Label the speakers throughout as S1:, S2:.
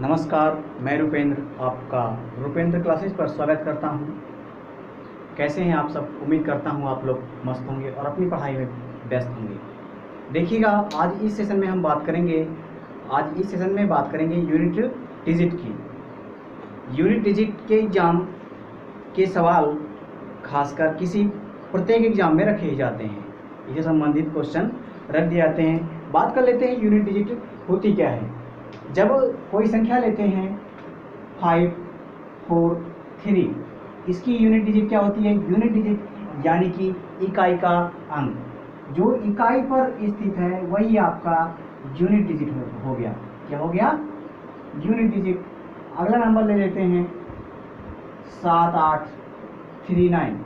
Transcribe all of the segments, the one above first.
S1: नमस्कार, मैं रुपेंद्र आपका रुपेंद्र क्लासेस पर स्वागत करता हूं। कैसे हैं आप सब? उम्मीद करता हूं आप लोग मस्त होंगे और अपनी पढ़ाई में व्यस्त होंगे। देखिएगा, आज इस सेशन में हम बात करेंगे यूनिट डिजिट की। यूनिट डिजिट के एग्ज़ाम के सवाल खासकर किसी प्रत्येक एग्ज़ाम में रखे जाते हैं, इससे संबंधित क्वेश्चन रख दिए जाते हैं। बात कर लेते हैं यूनिट डिजिट होती क्या है। जब कोई संख्या लेते हैं 5, 4, 3, इसकी यूनिट डिजिट क्या होती है? यूनिट डिजिट यानी कि इकाई का अंक, जो इकाई पर स्थित है वही आपका यूनिट डिजिट हो गया। क्या हो गया? Unit digit. अगला नंबर ले लेते हैं 7839।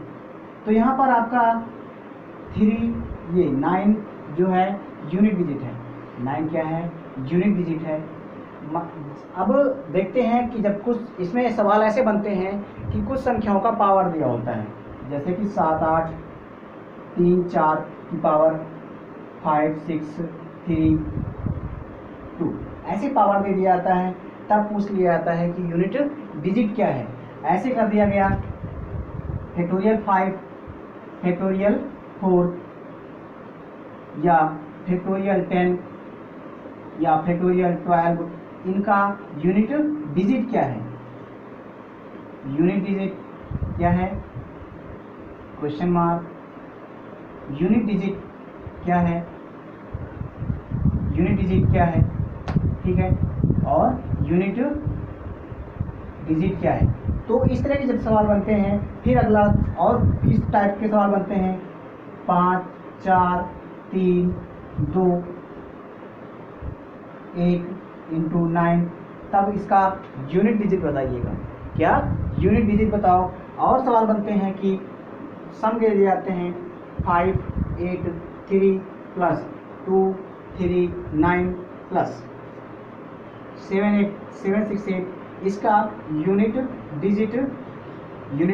S1: तो यहाँ पर आपका 9 जो है यूनिट डिजिट है। 9 क्या है? यूनिट डिजिट है। अब देखते हैं कि जब कुछ इसमें सवाल ऐसे बनते हैं कि कुछ संख्याओं का पावर दिया होता है, जैसे कि 7, 8, 3, 4 की पावर 5, 6, 3, 2 ऐसे पावर दे दिया जाता है। तब पूछ लिया जाता है कि यूनिट डिजिट क्या है। ऐसे कर दिया गया फैक्टोरियल 5, फैक्टोरियल 4 या फैक्टोरियल 10 या फैक्टोरियल 12, इनका यूनिट डिजिट क्या है? यूनिट डिजिट क्या है? Question mark. यूनिट डिजिट क्या है? यूनिट डिजिट क्या है? ठीक है, और यूनिट डिजिट क्या है? तो इस तरह के जब सवाल बनते हैं, फिर अगला और इस टाइप के सवाल बनते हैं 5, 4, 3, 2, 1 इंटू 9, तब इसका यूनिट डिजिट बताइएगा। क्या? यूनिट डिजिट बताओ। और सवाल बनते हैं कि सम के दिए जाते हैं 5, 8, 3 प्लस 2, 3, 9 प्लस 7, 6, 8, इसका यूनिट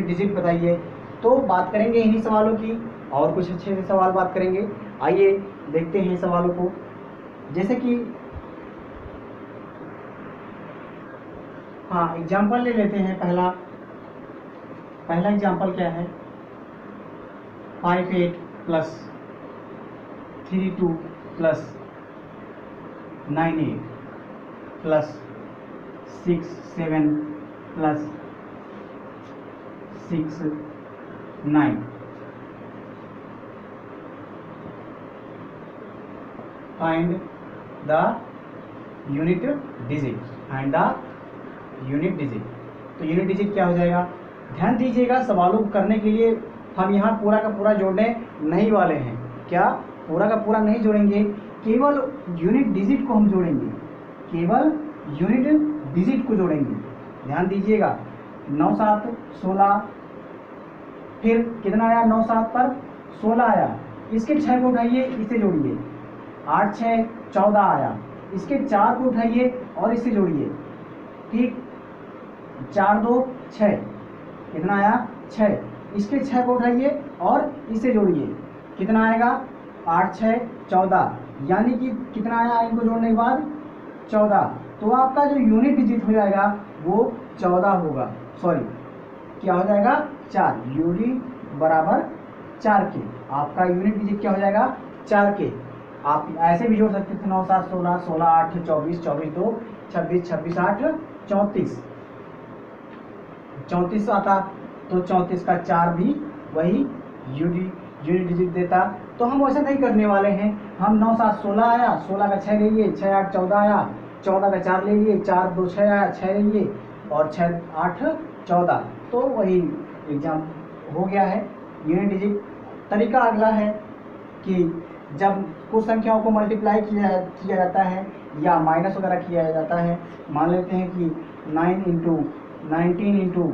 S1: डिजिट बताइए। तो बात करेंगे इन्हीं सवालों की, और कुछ अच्छे से सवाल बात करेंगे। आइए देखते हैं सवालों को। जैसे कि एग्जाम्पल ले लेते हैं। पहला एग्जाम्पल क्या है? 5, 8 plus 3, 2 plus 9, 8 plus 6, 7 plus 6, 9। Find the unit digit. Unit digit. तो यूनिट डिजिट क्या हो जाएगा? ध्यान दीजिएगा, सवालों को करने के लिए हम यहाँ पूरा का पूरा जोड़ने नहीं वाले हैं। क्या? पूरा का पूरा नहीं जोड़ेंगे, केवल यूनिट डिजिट को हम जोड़ेंगे। केवल यूनिट डिजिट को जोड़ेंगे। ध्यान दीजिएगा। 9, 7, 16, फिर कितना आया? 9, 7 पर 16 आया। इसके 6 को उठाइए, इसे जोड़िए। 8, 6, 14 आया। इसके 4 को उठाइए और इसे जोड़िए। ठीक, 4, 2, 6, कितना आया? 6। इसके 6 को उठाइए और इसे जोड़िए। कितना आएगा? 8, 6, 14, यानी कि कितना आया इनको जोड़ने के बाद? 14। तो आपका जो यूनिट डिजिट हो जाएगा वो 14 होगा। सॉरी, क्या हो जाएगा? 4। यूनिट बराबर 4 के। आपका यूनिट डिजिट क्या हो जाएगा? 4 के। आप ऐसे भी जोड़ सकते थे 9, 7, 16, 16, 8, 24, 24, 2, 26, 26, 8, 34। 34 आता, तो 34 का 4 भी वही यूनिट डिजिट देता। तो हम वैसा नहीं करने वाले हैं। हम 9, 7, 16 आया, 16 का 6 ले लिए, 6, 8, 14 आया, 14 का 4 ले लिए, 4, 2, 6 आया, 6 ले लिए, और 6, 8, 14। तो वही एग्जाम हो गया है यूनिट डिजिट। तरीका अगला है कि जब कुछ संख्याओं को मल्टीप्लाई किया जाता है या माइनस वगैरह किया जाता है, मान लेते हैं कि 9 into 19 into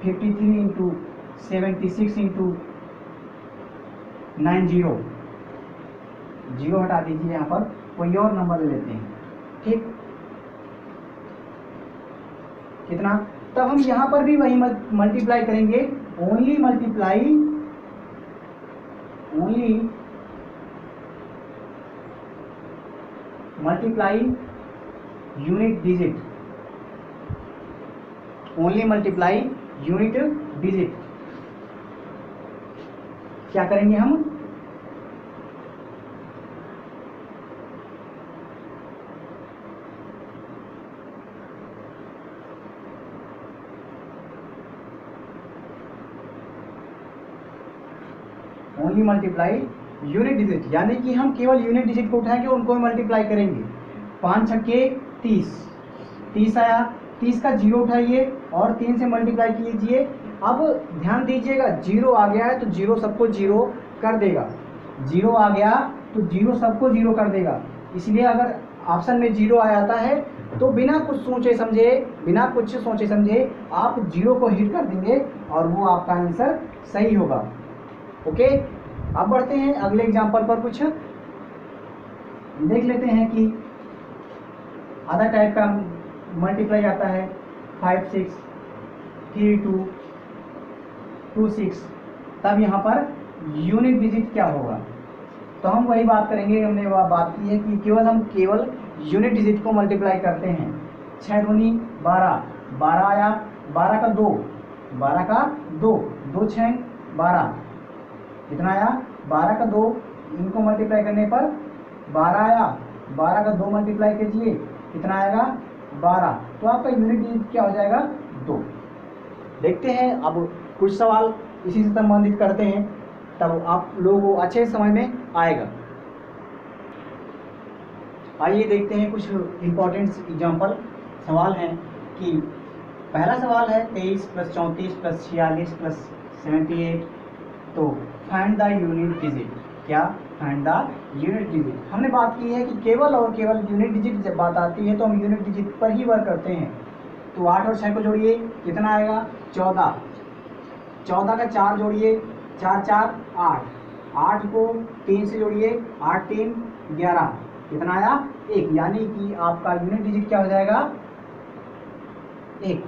S1: 53 into 76 into 90, zero हटा दीजिए, यहाँ पर कोई और नंबर ले लेते हैं। ठीक, कितना? तब हम यहाँ पर भी वही मल्टीप्लाई करेंगे। Only multiply unit digit, only multiply unit digit. क्या करेंगे हम, ओनली मल्टीप्लाई यूनिट डिजिट, यानी कि हम केवल यूनिट डिजिट को उठाएंगे, उनको मल्टीप्लाई करेंगे। 5 छक्के 30, 30 आया, 30 का जीरो उठाइए और 3 से मल्टीप्लाई कीजिए। अब ध्यान दीजिएगा, जीरो आ गया है तो जीरो सबको जीरो कर देगा, जीरो आ गया तो जीरो सबको जीरो कर देगा। इसलिए अगर ऑप्शन में जीरो आ जाता है तो बिना कुछ सोचे समझे आप जीरो को हिट कर देंगे और वो आपका आंसर सही होगा। ओके, अब बढ़ते हैं अगले एग्जांपल पर, कुछ देख लेते हैं कि अदर टाइप का मल्टीप्लाई आता है 5 6 3 2 2 6, तब यहाँ पर यूनिट डिजिट क्या होगा। तो हम वही बात करेंगे, हमने वह बात की है कि केवल यूनिट डिजिट को मल्टीप्लाई करते हैं। 6 दूनी 12, 12 आया, 12 का 2, 12 का 2, 2 6 12, कितना आया 12 का 2, इनको मल्टीप्लाई करने पर 12 आया, 12 का 2 मल्टीप्लाई कीजिए, कितना आएगा 12, तो आपका यूनिट डिजिट क्या हो जाएगा 2। देखते हैं अब कुछ सवाल इसी से संबंधित करते हैं, तब आप लोगों को अच्छे समझ में आएगा। आइए देखते हैं कुछ इम्पोर्टेंट एग्जाम्पल सवाल हैं कि पहला सवाल है 23 + 34 + 46 + 78, तो फाइंड द यूनिट डिजिट। क्या, फाइंड द यूनिट डिजिट। हमने बात की है कि केवल यूनिट डिजिट जब बात आती है तो हम यूनिट डिजिट पर ही वर्क करते हैं। तो 8 और 6 को जोड़िए, कितना आएगा 14, 14 का 4 जोड़िए, 4 4 8, 8 को 3 से जोड़िए, 8 3 11, कितना आया 1, यानी कि आपका यूनिट डिजिट क्या हो जाएगा 1।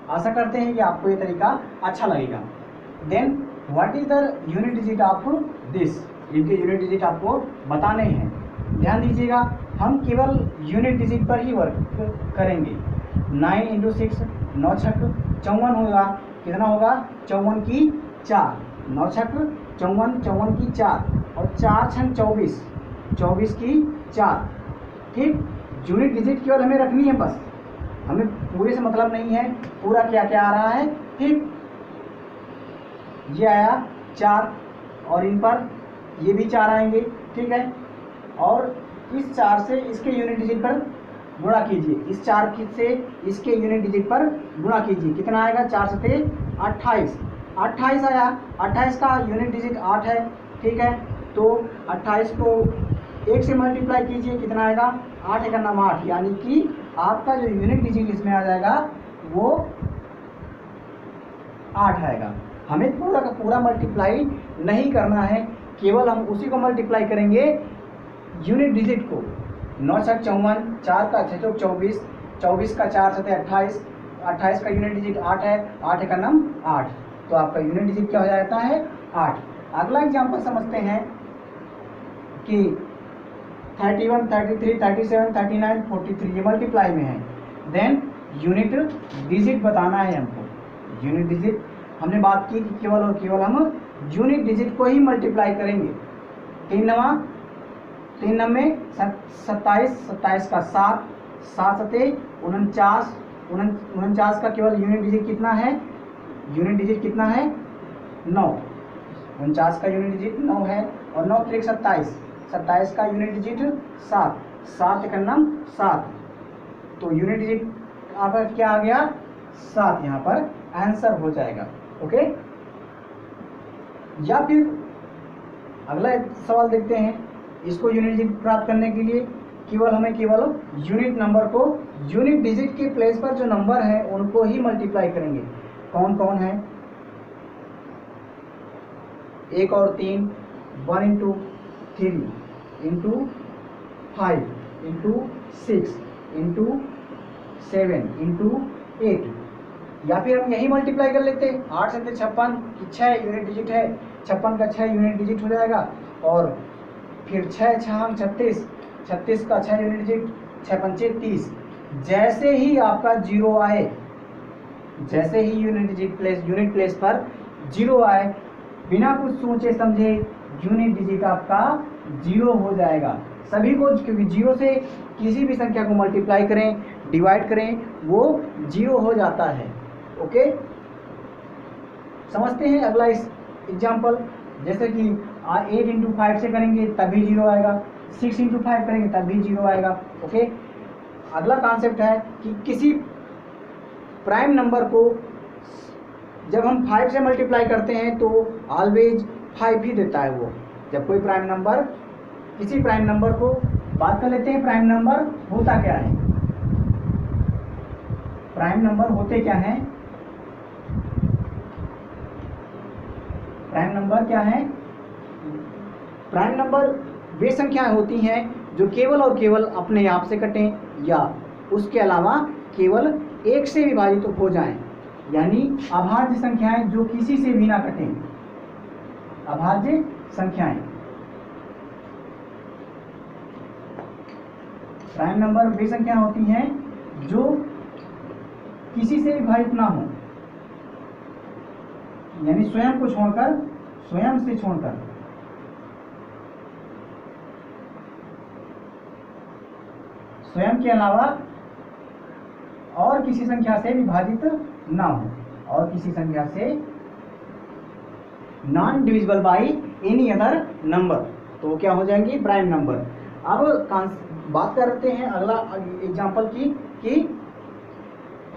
S1: आशा करते हैं कि आपको ये तरीका अच्छा लगेगा। Then what is the unit digit of this, इनके यूनिट डिजिट आपको बताने हैं। ध्यान दीजिएगा, हम केवल यूनिट डिजिट पर ही वर्क करेंगे। 9 × 6, 9 छक 54 होगा, कितना होगा 54 की 4, 9 छक 54, 54 की 4 और 4 छक 24, 24 की 4। ठीक, यूनिट डिजिट केवल हमें रखनी है, बस हमें पूरे से मतलब नहीं है पूरा क्या क्या आ रहा है। ठीक, ये आया 4 और इन पर ये भी 4 आएंगे, ठीक है, और इस 4 से इसके यूनिट डिजिट पर गुणा कीजिए, इस 4 से इसके यूनिट डिजिट पर गुणा कीजिए, कितना आएगा 4 7 28, 28 आया, 28 का यूनिट डिजिट 8 है, ठीक है, तो 28 को 1 से मल्टीप्लाई कीजिए, कितना आएगा 8 का नाम 8, यानी कि आपका जो यूनिट डिजिट इसमें आ जाएगा वो 8 आएगा। हमें पूरा का पूरा मल्टीप्लाई नहीं करना है, केवल हम उसी को मल्टीप्लाई करेंगे यूनिट डिजिट को। 9 छक 54, 4 का 6 चौक 24, 24 का 4 7 28, 28 का यूनिट डिजिट 8 है, 8 का नाम 8, तो आपका यूनिट डिजिट क्या हो जाता है 8। अगला एग्जाम्पल समझते हैं कि 31 33 37 39 43 ये मल्टीप्लाई में है। देन यूनिट डिजिट बताना है हमको। यूनिट डिजिट हमने बात की कि केवल और केवल हम यूनिट डिजिट को ही मल्टीप्लाई करेंगे। 3 नवे 27, 27 का 7, 7 7 49, 49 का केवल यूनिट डिजिट कितना है, यूनिट डिजिट कितना है 9, 49 का यूनिट डिजिट 9 है, और 9 3 27, 27 का यूनिट डिजिट 7, 7 का नाम 7, तो यूनिट डिजिट आपका क्या आ गया 7, यहाँ पर आंसर हो जाएगा। ओके, या फिर अगला सवाल देखते हैं। इसको यूनिट डिजिट प्राप्त करने के लिए हमें केवल यूनिट नंबर को यूनिट डिजिट के प्लेस पर जो नंबर है उनको ही मल्टीप्लाई करेंगे। कौन कौन है, 1 और 3, 1 × 3 × 5 × 6 × 7 × 8, या फिर हम यही मल्टीप्लाई कर लेते हैं। 8 से 56 की 6 यूनिट डिजिट है, 56 का 6 यूनिट डिजिट हो जाएगा, और फिर 6 6 36, 36 का 6 यूनिट डिजिट 6 पंचे 30। जैसे ही आपका जीरो आए, जैसे ही यूनिट प्लेस पर जीरो आए, बिना कुछ सोचे समझे यूनिट डिजिट आपका जीरो हो जाएगा। सभी को, क्योंकि जीरो से किसी भी संख्या को मल्टीप्लाई करें, डिवाइड करें, वो जीरो हो जाता है। ओके, समझते हैं अगला इस एग्जाम्पल। जैसे कि 8 इंटू 5 से करेंगे तब भी जीरो आएगा, 6 इंटू 5 करेंगे तब भी जीरो आएगा। ओके, अगला कॉन्सेप्ट है कि किसी प्राइम नंबर को जब हम 5 से मल्टीप्लाई करते हैं तो ऑलवेज 5 ही देता है वो। जब कोई प्राइम नंबर, किसी प्राइम नंबर को, बात कर लेते हैं प्राइम नंबर होता क्या है। प्राइम नंबर होते क्या हैं? प्राइम नंबर क्या है? प्राइम नंबर वे संख्याएं होती हैं जो केवल और केवल अपने आप से कटें या उसके अलावा केवल एक से विभाजित हो जाएं, यानी अभाज्य संख्याएं जो किसी से भी ना कटें, अभाज्य संख्याएं। प्राइम नंबर वे संख्याएं होती हैं जो किसी से विभाजित ना हो, यानी स्वयं को छोड़कर, स्वयं से छोड़कर, स्वयं के अलावा और किसी संख्या से विभाजित ना हो, और किसी संख्या से non divisible by any other number, तो क्या हो जाएंगी? Prime number. अब बात करते हैं अगला एग्जांपल की कि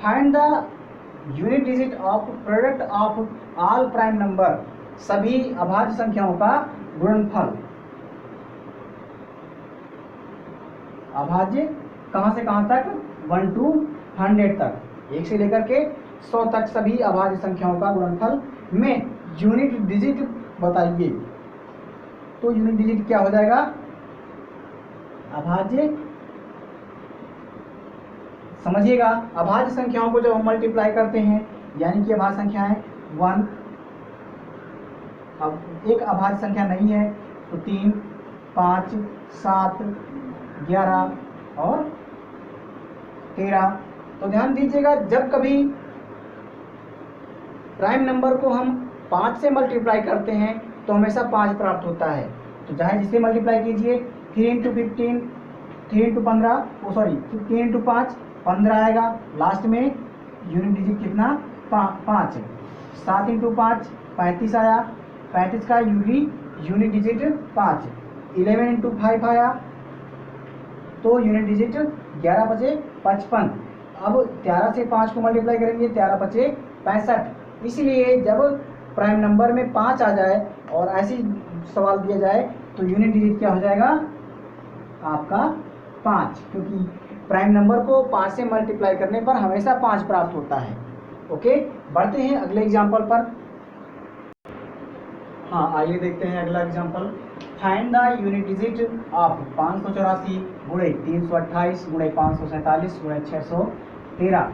S1: find the unit digit of product of all prime number, सभी अभाज्य संख्याओं का गुणनफल। अभाज्य कहां से कहां तक? 1 to 100 तक, 1 से लेकर के 100 तक सभी अभाज्य संख्याओं का गुणनफल में यूनिट डिजिट बताइए। तो यूनिट डिजिट क्या हो जाएगा? अभाज्य, समझिएगा, अभाज्य संख्याओं को जब हम मल्टीप्लाई करते हैं, यानी कि अभाज्य संख्या है 1, अब एक अभाज्य संख्या नहीं है तो 3, 5, 7, 11 और 13। तो ध्यान दीजिएगा, जब कभी प्राइम नंबर को हम 5 से मल्टीप्लाई करते हैं तो हमेशा 5 प्राप्त होता है। तो चाहे जिसे मल्टीप्लाई कीजिए, 3 इंटू 15, 3 इंटू 15, 3 इंटू 5, 15 आएगा। लास्ट में यूनिट डिजिट कितना? 5। 7 इंटू 5, 35 आया, 35 का यूनिट डिजिट 5। 11 इंटू 5 आया, तो यूनिट डिजिट 11 बचे 55। अब 13 से 5 को मल्टीप्लाई करेंगे, 13 बचे 65। इसलिए जब प्राइम नंबर में 5 आ जाए और ऐसी सवाल दिया जाए तो यूनिट डिजिट क्या हो जाएगा? आपका 5, क्योंकि प्राइम नंबर को 5 से मल्टीप्लाई करने पर हमेशा 5 प्राप्त होता है। ओके, बढ़ते हैं अगले एग्जाम्पल पर। हाँ, आइए देखते हैं अगला example. Find the unit digit of 584 गुणे 328 गुणे 547 गुणे 613।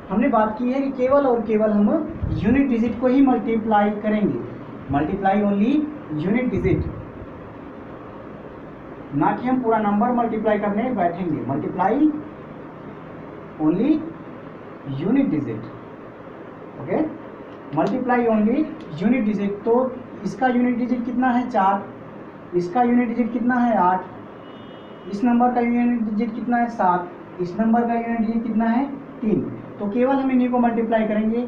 S1: हमने बात की है कि केवल और केवल हम यूनिट डिजिट को ही मल्टीप्लाई करेंगे, मल्टीप्लाई ओनली यूनिट डिजिट, ना कि हम पूरा नंबर मल्टीप्लाई करने बैठेंगे। Multiply only unit digit. Okay, multiply only unit digit. तो इसका यूनिट डिजिट कितना है? 4। इसका यूनिट डिजिट कितना है? 8। इस नंबर का यूनिट डिजिट कितना है? 7। इस नंबर का यूनिट डिजिट कितना है? 3। तो केवल हम इन्हीं को मल्टीप्लाई करेंगे,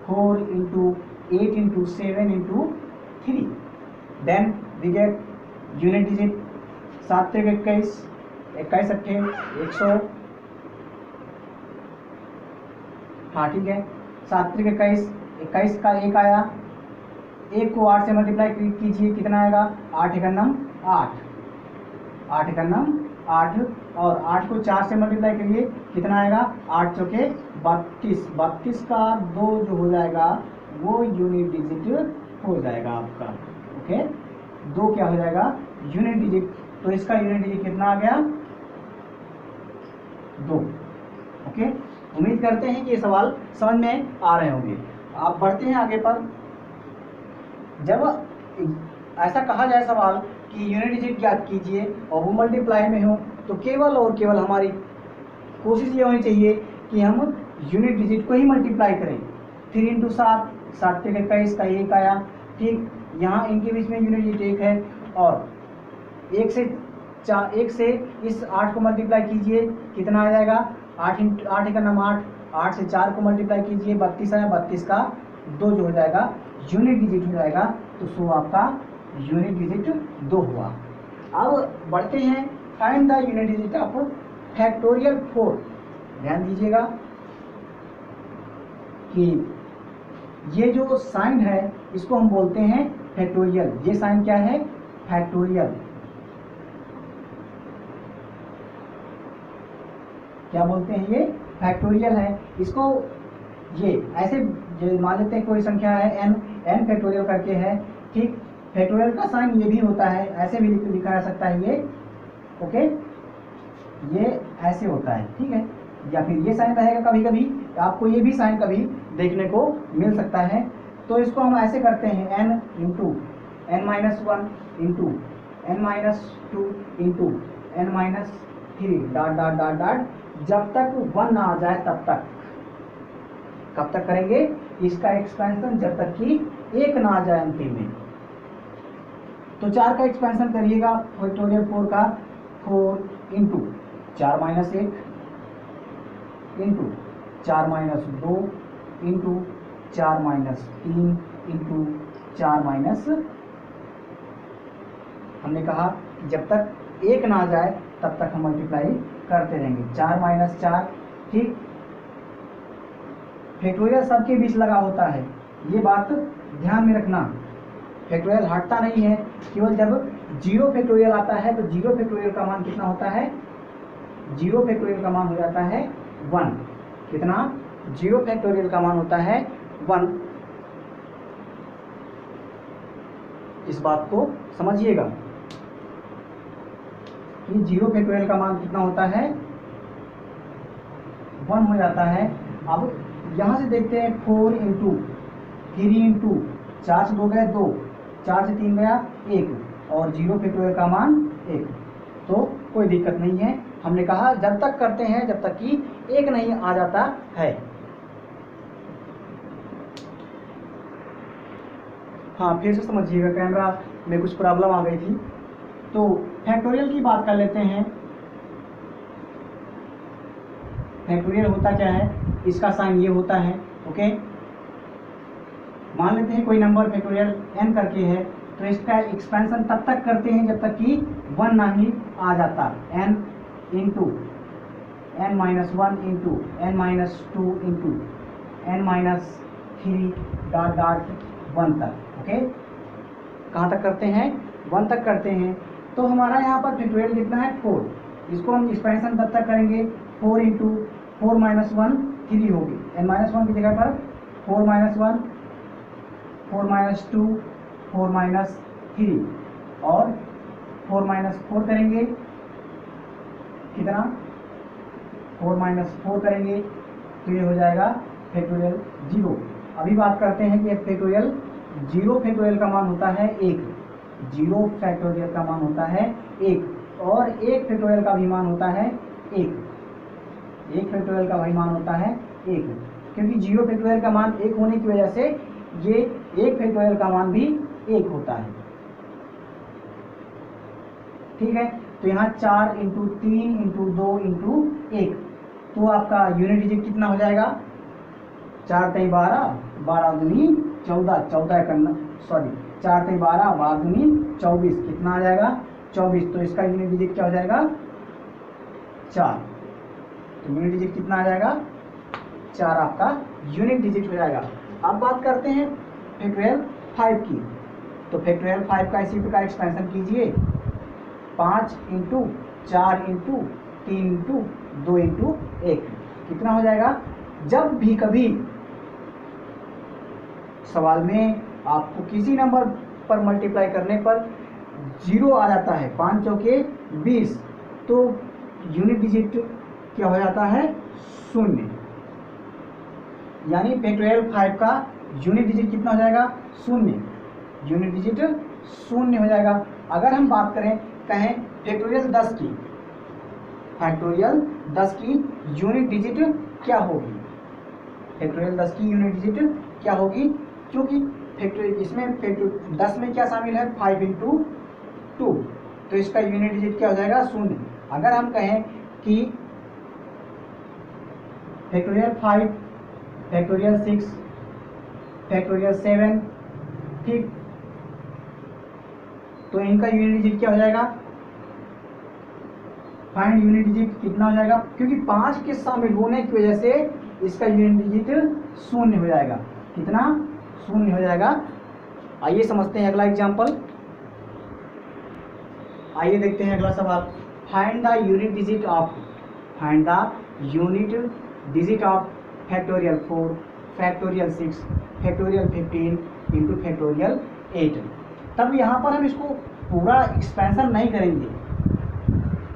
S1: 4 into 8 into 7 into 3। Then we get unit digit 7 से 21, 21 अट्ठे 100। हाँ ठीक है, 7 से 21, 21 का 1 आया। 1 को 8 से मल्टीप्लाई कीजिए, कितना आएगा? 8 एकम 8, 8 एकम 8, और 8 को 4 से मल्टीप्लाई करिए, कितना आएगा? 8 चौके 32। 32 का 2 जो हो जाएगा वो यूनिट डिजिट हो जाएगा आपका। ओके, 2 क्या हो जाएगा? Unit digit. तो इसका यूनिट डिजिट कितना आ गया? 2। ओके, उम्मीद करते हैं कि ये सवाल समझ में आ रहे होंगे। आप बढ़ते हैं आगे पर। जब ऐसा कहा जाए सवाल कि यूनिट डिजिट ज्ञात कीजिए और वो मल्टीप्लाई में हो, तो केवल और केवल हमारी कोशिश ये होनी चाहिए कि हम यूनिट डिजिट को ही मल्टीप्लाई करें। 3 इंटू 7, 7 के 21 का 1 आया। ठीक, यहाँ इनके बीच में यूनिट डिजिट 1 है, और 1 से इस 8 को मल्टीप्लाई कीजिए, कितना आ जाएगा? 8 का नाम 8, 8 से 4 को मल्टीप्लाई कीजिए, 32 आया, 32 का 2 जो हो जाएगा यूनिट डिजिट हो जाएगा। तो सो आपका यूनिट डिजिट 2 हुआ। अब बढ़ते हैं, find the unit digit of factorial 4। ध्यान दीजिएगा कि ये जो साइन है इसको हम बोलते हैं फैक्टोरियल। ये साइन क्या है? फैक्टोरियल। क्या बोलते हैं? ये फैक्टोरियल है। इसको ये ऐसे मान लेते हैं कोई संख्या है n फैक्टोरियल करके है। ठीक, फैक्टोरियल का साइन ये भी होता है, ऐसे भी लिखा जा सकता है ये। ओके, ये ऐसे होता है। ठीक है, या फिर ये साइन रहेगा, कभी कभी आपको ये भी साइन कभी देखने को मिल सकता है। तो इसको हम ऐसे करते हैं n into n-1 into n-2 into n-3 dot dot dot dot, जब तक 1 ना आ जाए तब तक। कब तक करेंगे इसका एक्सपेंशन? जब तक कि 1 ना आ जाए अंतिम में। तो 4 का एक्सपेंशन करिएगा फैक्टोरियल 4 का, 4 into 4 minus 1 into 4 minus 2 into 4 minus 3 into 4 minus, हमने कहा कि जब तक 1 ना आ जाए तब तक हम मल्टीप्लाई करते रहेंगे। 4 माइनस 4। ठीक, फैक्टोरियल सबके बीच लगा होता है, ये बात ध्यान में रखना। फैक्टोरियल हटता नहीं है, केवल जब 0 फैक्टोरियल आता है तो 0 फैक्टोरियल का मान कितना होता है? 0 फैक्टोरियल का मान हो जाता है 1। कितना? 0 फैक्टोरियल का मान होता है 1। इस बात को समझिएगा कि 0 फैक्टोरियल का मान कितना होता है? 1 हो जाता है। अब यहाँ से देखते हैं 4 इंटू 3 इंटू 4 से 2 गए 2, 4 से 3 गया 1, और 0 फैक्टोरियल का मान 1। तो कोई दिक्कत नहीं है। हमने कहा जब तक करते हैं जब तक कि 1 नहीं आ जाता है। हाँ, फिर से समझिएगा, कैमरा में कुछ प्रॉब्लम आ गई थी। तो फैक्टोरियल की बात कर लेते हैं। फैक्टोरियल होता क्या है? इसका साइन ये होता है। ओके, मान लेते हैं कोई नंबर फैक्टोरियल n करके है, तो इसका एक्सपेंशन तब तक करते हैं जब तक कि 1 नहीं आ जाता। n into n-1 into n-2 into n-3 dot dot 1 तक। ओके, कहाँ तक करते हैं? 1 तक करते हैं। तो हमारा यहाँ पर फैक्टोरियल कितना है? 4। इसको हम एक्सपेंशन तब तक करेंगे 4 इंटू 4-1 3 होगी। n-1 की जगह पर 4-1, 4-2, 4-3 और 4-4 करेंगे। कितना? 4-4 करेंगे तो ये हो जाएगा फैक्टोरियल 0। अभी बात करते हैं कि फैक्टोरियल 0 फैक्टोरियल का मान होता है 1। 0 फैक्टोरियल का मान होता है 1, और 1 फैक्टोरियल का भी मान होता है 1। 1 फैक्टोरियल का भी मान होता है 1, क्योंकि 0 फैक्टोरियल का मान 1 होने की वजह से ये 1 फैक्टोरियल का मान भी 1 होता है। ठीक है, तो यहाँ 4 इंटू 3 इंटू 2 इंटू 1, तो आपका यूनिट डिजिट कितना हो जाएगा? 4 3 12, 12 दूनी 14, 14 करना, सॉरी 4 3 12, 12 दूनी 24, कितना आ जाएगा? 24। तो इसका यूनिट डिजिट क्या हो जाएगा? 4। तो यूनिट डिजिट कितना आ जाएगा? 4 आपका यूनिट डिजिट हो जाएगा। अब बात करते हैं फैक्टोरियल 5 की। तो फैक्टोरियल 5 का इसी प्रकार एक्सपेंशन कीजिए, 5 इंटू 4 इंटू 3 इंटू 2 इंटू 1, कितना हो जाएगा? जब भी कभी सवाल में आपको किसी नंबर पर मल्टीप्लाई करने पर 0 आ जाता है, 5 चौके 20, तो यूनिट डिजिट क्या हो जाता है? 0। यानी फैक्टोरियल 5 का यूनिट डिजिट कितना हो जाएगा? 0। यूनिट डिजिट 0 हो जाएगा। अगर हम बात करें कहें फैक्टोरियल 10 की, फैक्टोरियल 10 की यूनिट डिजिट क्या होगी, फैक्टोरियल 10 की यूनिट डिजिट क्या होगी, क्योंकि फैक्टोरियल इसमें 10 में क्या शामिल है 5 इंटू 2, तो इसका यूनिट डिजिट क्या हो जाएगा 0। अगर हम कहें कि फैक्टोरियल 5, फैक्टोरियल 6, फैक्टोरियल 7, ठीक, तो इनका यूनिट डिजिट क्या हो जाएगा, फाइंड यूनिट डिजिट कितना हो जाएगा, क्योंकि 5 के शामिल होने की वजह से इसका यूनिट डिजिट 0 हो जाएगा, कितना 0 हो जाएगा। आइए समझते हैं अगला एग्जांपल, आइए देखते हैं अगला सवाल। Find the unit digit of, find the unit digit of factorial 4, factorial 6, factorial 15 into factorial 8। तब यहाँ पर हम इसको पूरा एक्सपेंशन नहीं करेंगे,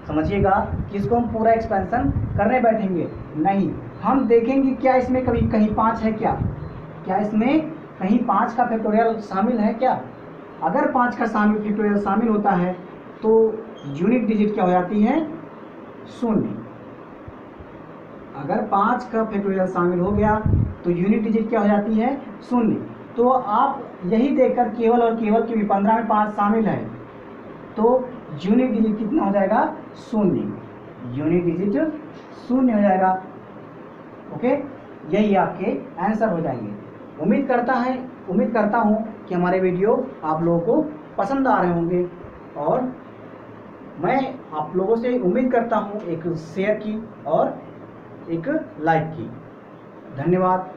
S1: समझिएगा कि इसको हम पूरा एक्सपेंशन करने बैठेंगे नहीं, हम देखेंगे क्या इसमें कभी कहीं 5 है क्या, क्या इसमें कहीं 5 का फैक्टोरियल शामिल है क्या। अगर 5 का फैक्टोरियल शामिल होता है तो यूनिट डिजिट क्या हो जाती है 0। अगर 5 का फैक्टोरियल शामिल हो गया तो यूनिट डिजिट क्या हो जाती है 0। तो आप यही देखकर केवल और केवल, क्योंकि 15 में 5 शामिल है तो यूनिट डिजिट कितना हो जाएगा 0, यूनिट डिजिट 0 हो जाएगा। ओके, यही आपके आंसर हो जाएंगे। उम्मीद करता हूँ कि हमारे वीडियो आप लोगों को पसंद आ रहे होंगे, और मैं आप लोगों से उम्मीद करता हूँ एक शेयर की और एक लाइक की। धन्यवाद।